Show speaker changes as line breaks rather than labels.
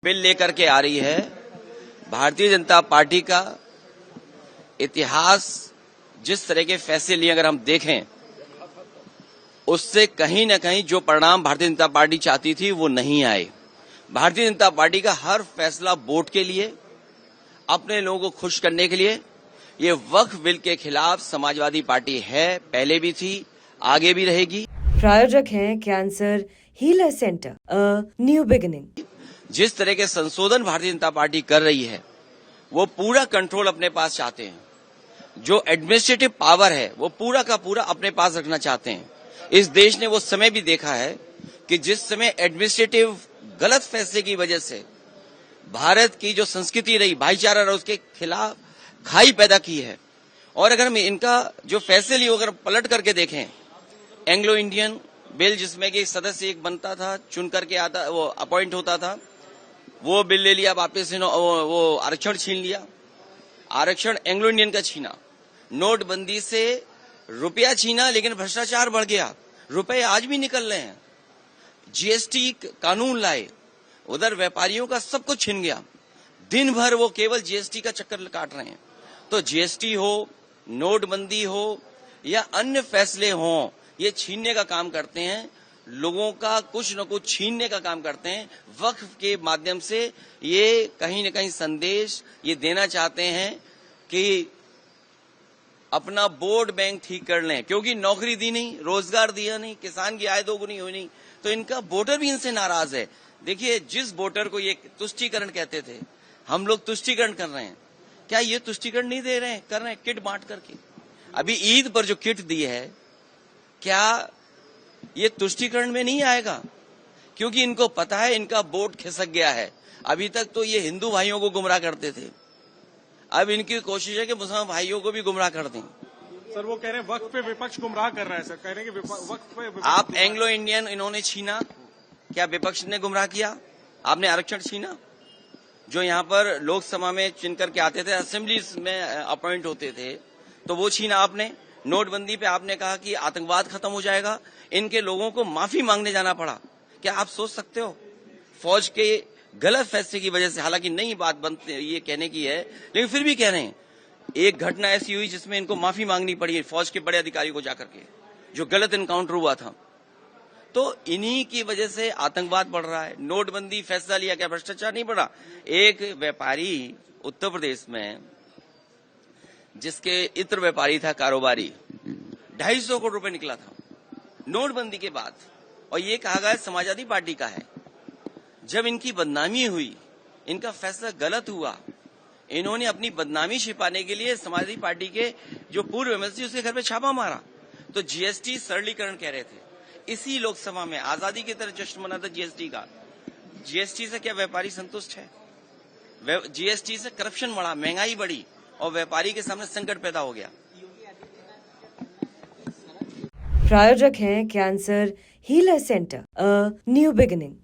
Bill लेकर के आ रही है। भारतीय जनता पार्टी का इतिहास जिस तरह के फैसले लिए अगर हम देखें, उससे कहीं न कहीं जो परिणाम भारतीय जनता पार्टी चाहती थी वो नहीं आए। भारतीय जनता पार्टी का हर फैसला वोट के लिए, अपने लोगों को खुश करने के लिए। ये वक्फ बिल के खिलाफ समाजवादी पार्टी है, पहले भी थी, आगे भी रहेगी।
प्रायोजक हैं cancer healer centre, a new beginning.
जिस तरह के संशोधन भारतीय जनता पार्टी कर रही है, वो पूरा कंट्रोल अपने पास चाहते हैं। जो एडमिनिस्ट्रेटिव पावर है वो पूरा का पूरा अपने पास रखना चाहते हैं। इस देश ने वो समय भी देखा है कि जिस समय एडमिनिस्ट्रेटिव गलत फैसले की वजह से भारत की जो संस्कृति रही, भाईचारा रहा, उसके खिलाफ खाई पैदा की है। और अगर हम इनका जो फैसले लिए अगर पलट करके देखें, एंग्लो इंडियन बिल जिसमें कि सदस्य एक बनता था, चुन करके आता, वो अपॉइंट होता था, वो बिल ले लिया वापस। वो आरक्षण छीन लिया, आरक्षण एंग्लो इंडियन का छीना। नोटबंदी से रुपया छीना, लेकिन भ्रष्टाचार बढ़ गया, रुपए आज भी निकल रहे हैं। जीएसटी कानून लाए, उधर व्यापारियों का सब कुछ छीन गया। दिन भर वो केवल जीएसटी का चक्कर काट रहे हैं। तो जीएसटी हो, नोटबंदी हो या अन्य फैसले हों, ये छीनने का काम करते हैं, लोगों का कुछ न कुछ छीनने का काम करते हैं। वक्फ के माध्यम से ये कहीं न कहीं संदेश ये देना चाहते हैं कि अपना वोट बैंक ठीक कर लें, क्योंकि नौकरी दी नहीं, रोजगार दिया नहीं, किसान की आय दोगुनी हुई नहीं, तो इनका वोटर भी इनसे नाराज है। देखिए, जिस वोटर को ये तुष्टीकरण कहते थे, हम लोग तुष्टीकरण कर रहे हैं, क्या ये तुष्टीकरण नहीं दे रहे हैं? कर रहे हैं किट बांट करके। अभी ईद पर जो किट दी है, क्या ये तुष्टीकरण में नहीं आएगा? क्योंकि इनको पता है इनका वोट खिसक गया है। अभी तक तो ये हिंदू भाइयों को गुमराह करते थे, अब इनकी कोशिश है कि मुसलमान भाइयों को भी गुमराह कर दें।
सर, वो कह रहे हैं वक्फ पे विपक्ष गुमराह कर रहा है। सर कह रहे हैं कि वक्फ पे विपक्ष
आप एंग्लो इंडियन इन्होंने छीना, क्या विपक्ष ने गुमराह किया? आपने आरक्षण छीना, जो यहाँ पर लोकसभा में चुन करके आते थे, असेंबली में अपॉइंट होते थे, तो वो छीना आपने। नोटबंदी पे आपने कहा कि आतंकवाद खत्म हो जाएगा, इनके लोगों को माफी मांगने जाना पड़ा। क्या आप सोच सकते हो? फौज के गलत फैसले की वजह से, हालांकि नई बात बनती ये कहने की है, लेकिन फिर भी कह रहे हैं, एक घटना ऐसी हुई जिसमें इनको माफी मांगनी पड़ी फौज के बड़े अधिकारी को जाकर के, जो गलत एनकाउंटर हुआ था। तो इन्हीं की वजह से आतंकवाद बढ़ रहा है। नोटबंदी फैसला लिया, क्या भ्रष्टाचार नहीं बढ़ा? एक व्यापारी उत्तर प्रदेश में, जिसके इत्र व्यापारी था, कारोबारी, 250 करोड़ रुपए निकला था नोटबंदी के बाद, और ये कहा गया समाजवादी पार्टी का है। जब इनकी बदनामी हुई, इनका फैसला गलत हुआ, इन्होंने अपनी बदनामी छिपाने के लिए समाजवादी पार्टी के जो पूर्व एमएलसी उसके घर पे छापा मारा। तो जीएसटी सरलीकरण कह रहे थे, इसी लोकसभा में आजादी की तरह जश्न मना था जीएसटी का। जीएसटी से क्या व्यापारी संतुष्ट है? जीएसटी से करप्शन बढ़ा, महंगाई बढ़ी, और व्यापारी के सामने संकट पैदा हो गया।
प्रायोजक हैं cancer healer centre, a new beginning.